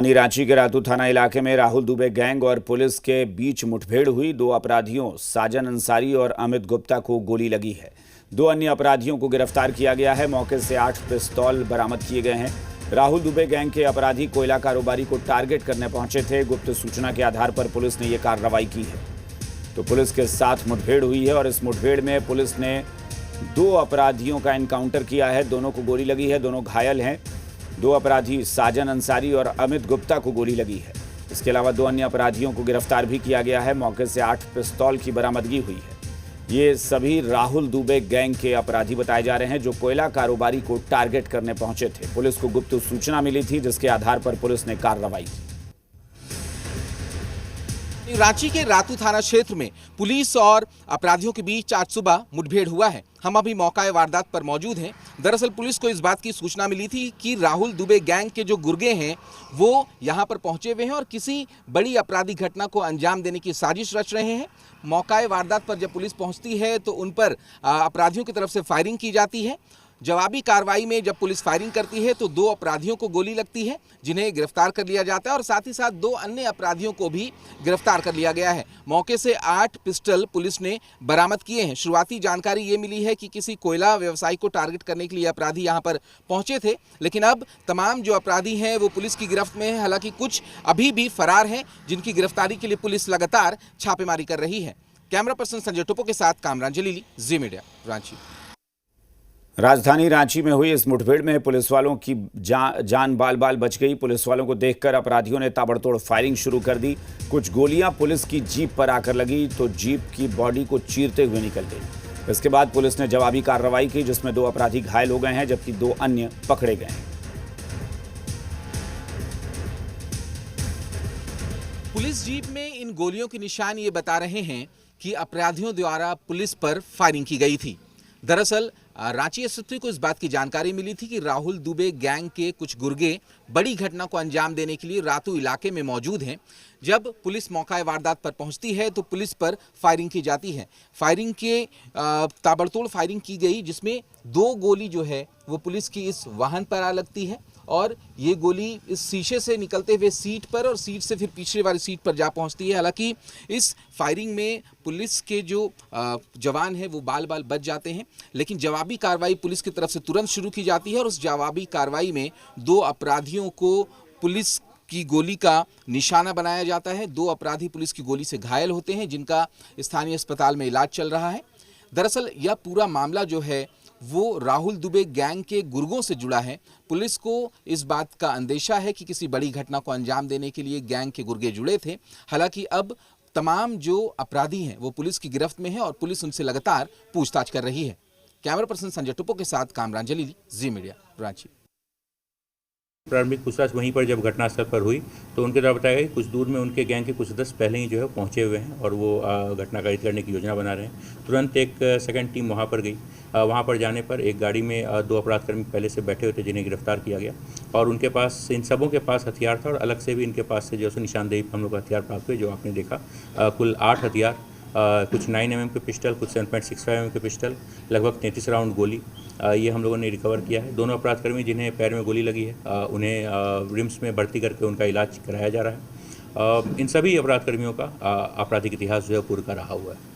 रांची के रातू थाना इलाके में राहुल दुबे गैंग और पुलिस के बीच मुठभेड़ हुई। दो अपराधियों साजन अंसारी और अमित गुप्ता को गोली लगी है। दो अन्य अपराधियों को गिरफ्तार किया गया है। मौके से 8 पिस्तौल बरामद किए गए हैं। राहुल दुबे गैंग के अपराधी कोयला कारोबारी को टारगेट करने पहुंचे थे। गुप्त सूचना के आधार पर पुलिस ने यह कार्रवाई की है। तो पुलिस के साथ मुठभेड़ हुई है और इस मुठभेड़ में पुलिस ने 2 अपराधियों का एनकाउंटर किया है। दोनों को गोली लगी है, दोनों घायल हैं। 2 अपराधी साजन अंसारी और अमित गुप्ता को गोली लगी है। इसके अलावा 2 अन्य अपराधियों को गिरफ्तार भी किया गया है। मौके से 8 पिस्तौल की बरामदगी हुई है। ये सभी राहुल दुबे गैंग के अपराधी बताए जा रहे हैं जो कोयला कारोबारी को टारगेट करने पहुंचे थे। पुलिस को गुप्त सूचना मिली थी जिसके आधार पर पुलिस ने कार्रवाई की। रांची के रातू थाना क्षेत्र में पुलिस और अपराधियों के बीच आज सुबह मुठभेड़ हुआ है। हम अभी मौका वारदात पर मौजूद हैं। दरअसल पुलिस को इस बात की सूचना मिली थी कि राहुल दुबे गैंग के जो गुर्गे हैं वो यहां पर पहुंचे हुए हैं और किसी बड़ी आपराधिक घटना को अंजाम देने की साजिश रच रहे हैं। मौका वारदात पर जब पुलिस पहुंचती है तो उन पर अपराधियों की तरफ से फायरिंग की जाती है। जवाबी कार्रवाई में जब पुलिस फायरिंग करती है तो 2 अपराधियों को गोली लगती है जिन्हें गिरफ्तार कर लिया जाता है और साथ ही साथ 2 अन्य अपराधियों को भी गिरफ्तार कर लिया गया है। मौके से 8 पिस्टल पुलिस ने बरामद किए हैं। शुरुआती जानकारी ये मिली है कि किसी कोयला व्यवसायी को टारगेट करने के लिए अपराधी यहां पर पहुंचे थे, लेकिन अब तमाम जो अपराधी हैं वो पुलिस की गिरफ्त में है। हालांकि कुछ अभी भी फरार हैं जिनकी गिरफ्तारी के लिए पुलिस लगातार छापेमारी कर रही है। कैमरा पर्सन संजय टोपो के साथ कामरान जलीली, जी मीडिया, रांची। राजधानी रांची में हुई इस मुठभेड़ में पुलिस वालों की जान बाल बाल बच गई। पुलिस वालों को देखकर अपराधियों ने ताबड़तोड़ फायरिंग शुरू कर दी। कुछ गोलियां पुलिस की जीप पर आकर लगी तो जीप की बॉडी को चीरते हुए निकल गई। इसके बाद पुलिस ने जवाबी कार्रवाई की जिसमें 2 अपराधी घायल हो गए हैं जबकि 2 अन्य पकड़े गए हैं। पुलिस जीप में इन गोलियों के निशान ये बता रहे हैं कि अपराधियों द्वारा पुलिस पर फायरिंग की गई थी। दरअसल रांची एसएसपी को इस बात की जानकारी मिली थी कि राहुल दुबे गैंग के कुछ गुर्गे बड़ी घटना को अंजाम देने के लिए रातू इलाके में मौजूद हैं। जब पुलिस मौका वारदात पर पहुंचती है तो पुलिस पर फायरिंग की जाती है। फायरिंग के ताबड़तोड़ फायरिंग की गई जिसमें 2 गोली जो है वो पुलिस की इस वाहन पर आ लगती है और ये गोली इस शीशे से निकलते हुए सीट पर और सीट से फिर पिछले वाली सीट पर जा पहुंचती है। हालांकि इस फायरिंग में पुलिस के जो जवान हैं वो बाल बाल बच जाते हैं, लेकिन जवाबी कार्रवाई पुलिस की तरफ से तुरंत शुरू की जाती है और उस जवाबी कार्रवाई में 2 अपराधियों को पुलिस की गोली का निशाना बनाया जाता है। 2 अपराधी पुलिस की गोली से घायल होते हैं जिनका स्थानीय अस्पताल में इलाज चल रहा है। दरअसल यह पूरा मामला जो है वो राहुल दुबे गैंग के गुर्गों से जुड़ा है। पुलिस को इस बात का अंदेशा है कि किसी बड़ी घटना को अंजाम देने के लिए गैंग के गुर्गे जुड़े थे। हालांकि अब तमाम जो अपराधी हैं वो पुलिस की गिरफ्त में है और पुलिस उनसे लगातार पूछताछ कर रही है। कैमरा पर्सन संजय टोपो के साथ कामरान जलीली, जी मीडिया, रांची। प्रारंभिक पूछताछ वहीं पर जब घटनास्थल पर हुई तो उनके द्वारा बताया गया कि कुछ दूर में उनके गैंग के कुछ सदस्य पहले ही जो है पहुंचे हुए हैं और वो घटना कारित करने की योजना बना रहे हैं। तुरंत एक सेकंड टीम वहां पर गई। वहां पर जाने पर एक गाड़ी में 2 अपराधकर्मी पहले से बैठे हुए थे जिन्हें गिरफ्तार किया गया और उनके पास, इन सबों के पास हथियार था और अलग से भी इनके पास से जो है निशानदेही हम लोग हथियार प्राप्त हुए जो आपने देखा। कुल 8 हथियार, कुछ 9mm के पिस्टल, कुछ 7.65mm के पिस्टल, लगभग 33 राउंड गोली, ये हम लोगों ने रिकवर किया है। दोनों अपराधकर्मी जिन्हें पैर में गोली लगी है उन्हें रिम्स में भर्ती करके उनका इलाज कराया जा रहा है। इन सभी अपराधकर्मियों का आपराधिक इतिहास जो है पूर्व का रहा हुआ है।